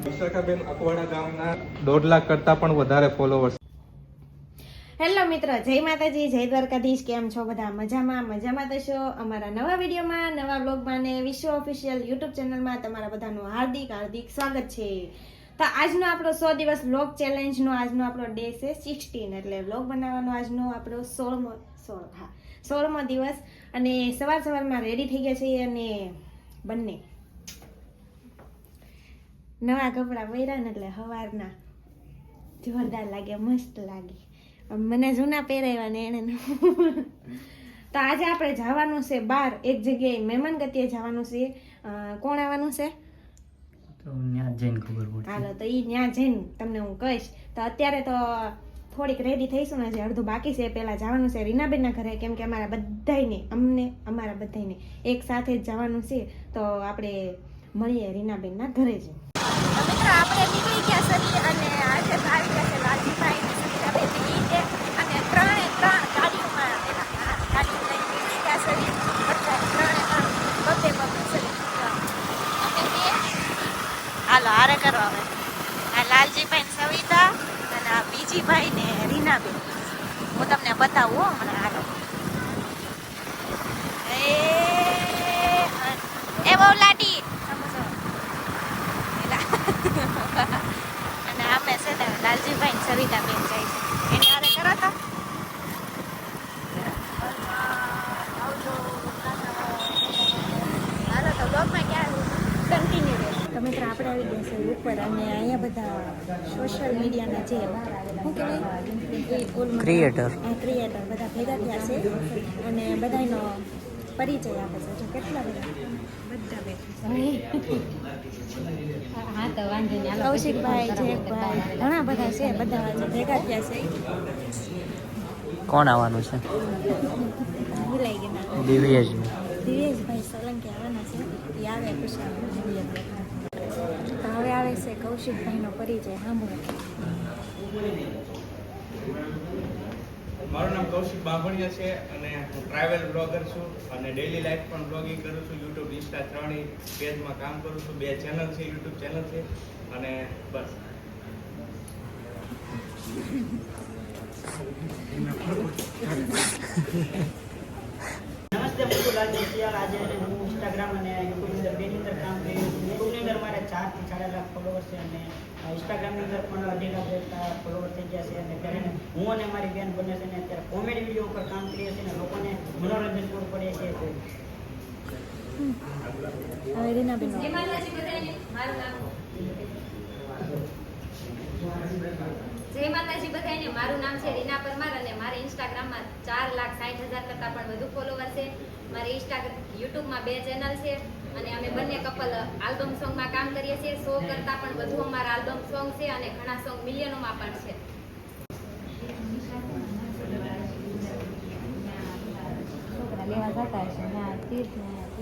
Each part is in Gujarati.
વિશાખાબેન અકવાડા ગામના 1.5 લાખ કરતા પણ વધારે ફોલોવર્સ. હેલો મિત્રો, જય માતાજી, જય દ્વારકાધીશ. કેમ છો બધા? મજામાં થશો. અમારા નવા વિડીયોમાં, નવા બ્લોગમાં ને વિશ્વ ઓફિશિયલ યુટ્યુબ ચેનલમાં તમારા બધાનું હાર્દિક સ્વાગત છે. તો આજનો આપણો 100 દિવસ બ્લોગ ચેલેન્જનો આજનો આપણો ડે છે 16, એટલે બ્લોગ બનાવવાનો આજનો આપણો 16મો દિવસ. અને સવારમાં રેડી થઈ ગયા છીએ અને બંને નવા કપડાં પહેર્યા ને એટલે સવારના જોરદાર લાગે, મસ્ત લાગે. મને જૂના પહેરાવ્યા ને એને તો આજે આપણે જવાનું છે બહાર એક જગ્યાએ, મહેમાન ગતિએ જવાનું છે. કોણ આવવાનું છે તો ત્યાં જઈને ખબર પડશે. હાલો તો ઈ ત્યાં જઈને તમને હું કહીશ. તો અત્યારે તો થોડીક રેડી થઈશું ને, જે અડધું બાકી છે. પહેલા જવાનું છે રીનાબેનના ઘરે, કેમ કે અમારા બધાને એક સાથે જ જવાનું છે. તો આપણે મળીએ રીનાબેનના ઘરે જ. મિત્રો આપણે નીકળી ગયા છીએ અને આજે આવી ગયા છે લાલજીભાઈ અને સુનિતાબેન છે અને 3 ગાડીઓમાં ગાડીઓ લઈને નીકળી ગયા છે. બધા 3 હાલો હારે કરો હવે. આ લાલજીભાઈ સવિતા અને આ બીજીભાઈ ને રીનાબેન. હું તમને બતાવું હો મને. હાલો એ બહુ લાડી અને અમે છે ને લાલજીભાઈ સવિતાબેન જાય છે એની હારે કરો તો. હાલો તો બ્લોગમાં ક્યાં કન્ટિન્યુ રહે. તો મિત્રો આપણે આવી ગયા છે ઉપર અને અહીંયા બધા સોશિયલ મીડિયાના જે શું કહેવાય ક્રિએટર બધા ભેગા થયા છે અને બધાનો પરિચય આપે છે. જો કેટલા બધા બેઠા છે. કૌશિકભાઈ, જેકભાઈ, ઘણા બધા છે. બધા આજે ભેગા થયા છે. કોણ આવવાનું છે? ભૂલાઈ ગયા. દિવ્યેશભાઈ સોલંકી આવવાના છે. એ આવે ખુશી. હવે આવે છે કૌશિકભાઈનો પરિચય સાંભળો. મારું નામ કૌશિક બાંભણિયા છે અને હું ટ્રાવેલ બ્લોગર છું અને ડેઈલી લાઈફ પણ બ્લોગિંગ કરું છું. યુટ્યુબ, ઇન્સ્ટા 3 પેજમાં કામ કરું છું. 2 ચેનલ છે, યુટ્યુબ ચેનલ છે અને બસ. નમસ્તે, હું લાલજી સિયાલ. આજે હું ઇન્સ્ટાગ્રામ અને યુટ્યુબની અંદર બેની અંદર કામ કરી રહ્યો છું. યુટ્યુબની અંદર મારે 4 થી 4.5 લાખ ફોલોવર્સ છે અને ઇન્સ્ટાગ્રામની અંદર પણ 2.5 લાખ ફોલોવર થઈ ગયા છે. અને કરીને હું અને મારી બેન બને છે ને અત્યારે કોમેડી વિડીયો ઉપર કામ કરીએ છીએ અને લોકોને મનોરંજન પૂરું પડે છે. હવે રીનાબેન જય માતાજી બધાને. મારું નામ છે રીના પરમાર અને મારે ઇન્સ્ટાગ્રામમાં 4,60,000 કરતાં પણ વધુ ફોલોવર છે. મારી યુટ્યુબમાં 2 ચેનલ છે અને અમે બંને કપલ આલ્બમ સોંગમાં કામ કરીએ છીએ. 100 કરતાં પણ વધુ અમારા આલ્બમ સોંગ છે અને ઘણા સોંગ મિલિયનોમાં પણ છે.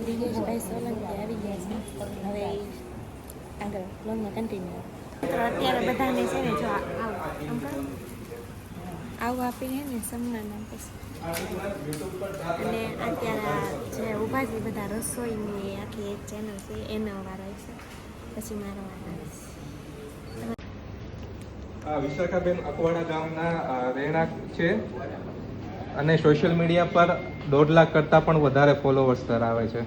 દિવ્યેશભાઈ સોલંકી આવી ગયા છે. હવે આગળ બ્લોગમાં કન્ટિન્યુ. અત્યારે બધાને છે ને જો આવું આપીને ને સન્માન આપે છે. અને અત્યારે જે ઊભા છે બધા રસોઈની આખી એક ચેનલ છે એનો વારો છે, પછી મારો વારો છે. આ વિશાખાબેન અકવાડા ગામના રહેણાંક છે અને સોશિયલ મીડિયા પર 1.5 લાખ કરતા પણ વધારે ફોલોવર્સ ધરાવે છે.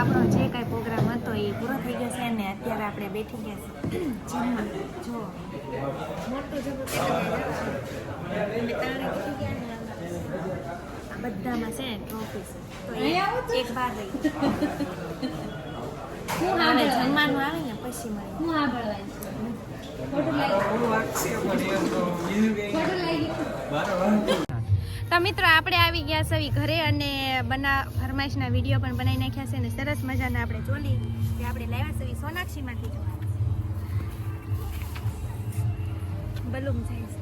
આપણો જે કાંઈ પ્રોગ્રામ હતો એ પૂરો થઈ ગયો છે અને અત્યારે આપણે બેઠી ગયા છે જીમમાં. જો મોટું જબર આ બધામાં છે ને ટ્રોફી છે. તો એક બહાર રહી જમવાનું આવે ને પછી મળે. તો મિત્રો આપણે આવી ગયા સવી ઘરે અને ફરમાઈશના વિડીયો પણ બનાવી નાખ્યા છે અને સરસ મજાના આપણે ચોલી જે આપણે લાવ્યા સવી સોનાક્ષીમાંથી જો બલૂમ જાય છે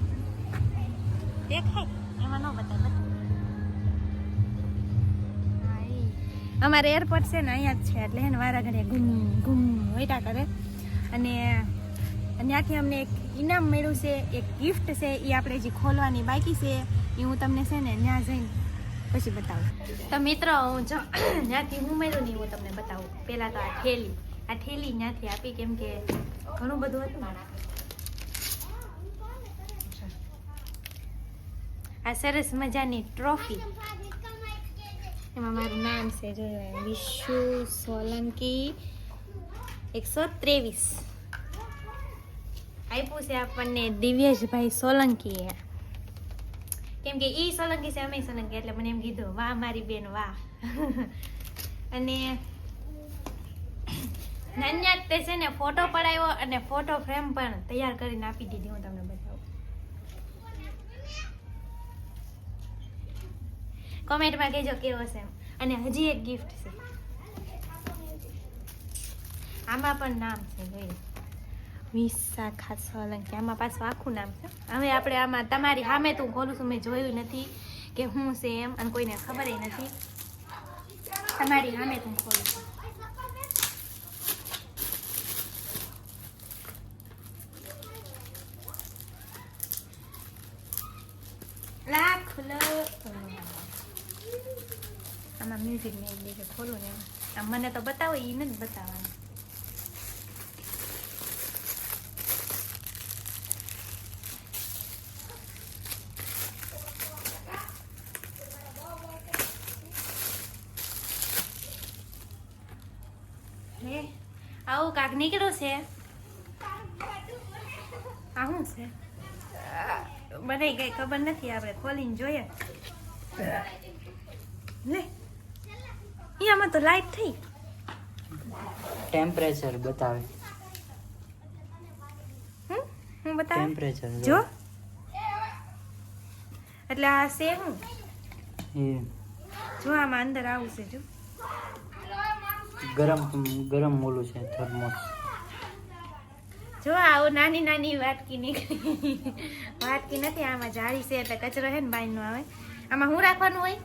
દેખાય એમાં ન બતાય. અમારે એરપોર્ટ છે ને અહીંયા જ છે એટલે એને વારા ઘડિયા ગુમ ગુમ વૈટા કરે અને ત્યાંથી અમને એક ઇનામ મળ્યું છે, એક ગિફ્ટ છે, એ આપણે જે ખોલવાની બાકી છે એ હું તમને છે ને ત્યાં જઈને પછી બતાવું. તો મિત્રો હું જો ત્યાંથી હું મળ્યું ને હું તમને બતાવું. પહેલાં તો આ થેલી ત્યાંથી આપી, કેમ કે ઘણું બધું હતું. આ સરસ મજાની ટ્રોફી, એમાં મારું નામ છે જો વિશુ સોલંકી 123 આપ્યું છે આપણને દિવ્યેશભાઈ સોલંકી. કેમ કે ઈ સોલંકી છે, અમે સોલંકી, એટલે મને એમ કીધું વાહ મારી બેન વાહ. અને નાન્યા તે છે ને ફોટો પડાવ્યો અને ફોટો ફ્રેમ પણ તૈયાર કરીને આપી દીધી. હું તમને બતાવું. કોમેન્ટમાં કહેજો કેવો છે. અને હજી એક ગિફ્ટ છે, આમાં પણ નામ છે જોઈ, વિશાખા સોલંકી. આમાં પાછું આખું નામ છે. હવે આપણે આમાં તમારી સામે તો ખોલું છું, મેં જોયું નથી કે શું છે એમ, અને કોઈને ખબર નથી. તમારી સામે તો ખોલું છું. આમાં મ્યુઝિક ને લીધે ખોલું ને આમ મને તો બતાવો, એ નથી બતાવવાનું. આવું કાક નીકળ્યું છે. આ શું છે મને કઈ ખબર નથી, આપણે ખોલીને જોઈએ. લે આમાં તો લાઈટ થઈ, ટેમ્પરેચર બતાવે. હું બતાવે ટેમ્પરેચર જો. એટલે આ છે હું જો આમાં અંદર આવું છે જો. ગરમ ઓલું છે થર્મોસ. જો આવું નાની નાની વાટકી નીકળી. વાટકી નથી, આમાં જાળી છે એટલે કચરો છે ને બાઈનો આવે. આમાં શું રાખવાનું હોય?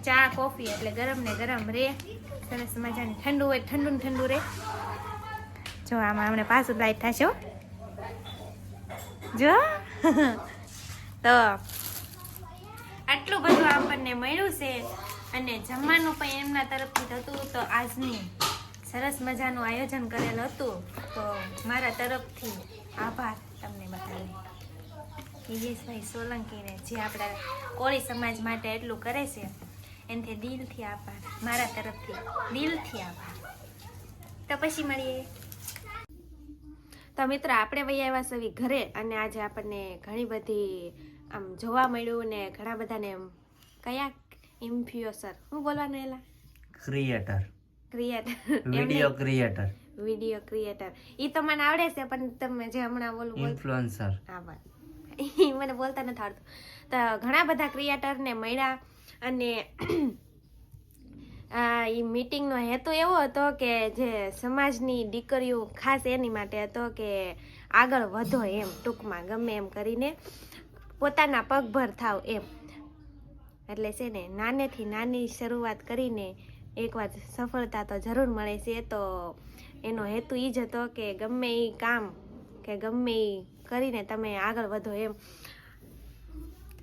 ચા કોફી એટલે ગરમ ને ગરમ રે, સરસ મજાની. ઠંડુ હોય ઠંડુ ને ઠંડુ રે. જો આમાં હમણાં પાછું લાઈટ થશે જો. તો આટલું બધું આપણને મળ્યું છે, અને જમવાનું પણ એમના તરફથી થતું. તો આજની સરસ મજાનું આયોજન કરેલું હતું, તો મારા તરફથી આભાર તમને બતાવી. દિવ્યેશભાઈ સોલંકીને જે આપણા કોળી સમાજ માટે એટલું કરે છે, એનાથી દિલથી આભાર, મારા તરફથી દિલથી આભાર. તો પછી મળીએ. તો મિત્ર આપણે વહી આવ્યા સવી ઘરે, અને આજે આપણને ઘણી બધી આમ જોવા મળ્યું ને ઘણા બધાને કયા ઇન્ફ્લુએન્સર શું બોલવાનું એલા ક્રિએટર વિડિયો ક્રિએટર ઈ તો મને આવડે છે, પણ તમે જે હમણાં બોલું ઇન્ફ્લુએન્સર ઈ મને બોલતા નથી આવડતું. તો ઘણા બધા ક્રિએટરને મળ્યા, અને એ મીટિંગનો હેતુ એવો હતો કે જે સમાજની દીકરીઓ ખાસ એની માટે હતો કે આગળ વધો એમ, ટૂંકમાં ગમે એમ કરીને પોતાના પગભર થાવ એમ. એટલે છે ને નાનેથી નાની શરૂઆત કરીને એકવાર સફળતા તો જરૂર મળે છે. તો એનો હેતુ એ જ હતો કે ગમે એ કામ કે ગમે એ કરીને તમે આગળ વધો એમ.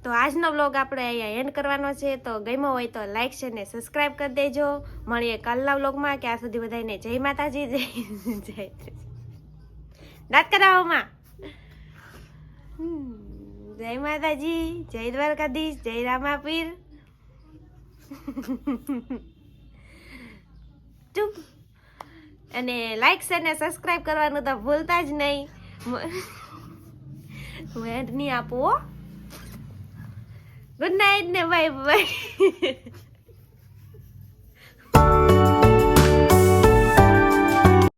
તો આજનો વ્લોગ આપણે અહીંયા એન્ડ કરવાનો છે. તો ગમ્યો હોય તો લાઈક શેર ને સબસ્ક્રાઈબ કરી દેજો. મળીએ કાલના વ્લોગમાં. ત્યાં સુધી બધાને જય માતાજી, જય દાંત કરાવોમાં. જય માતાજી, જય દ્વારકાધીશ, જય રામાપીર. ચૂપ. અને લાઈક શેર ને સબસ્ક્રાઈબ કરવાનું તો ભૂલતા જ નહીં. વેટ નહીં આપો. ગુડ નાઇટ ને બાય બાય.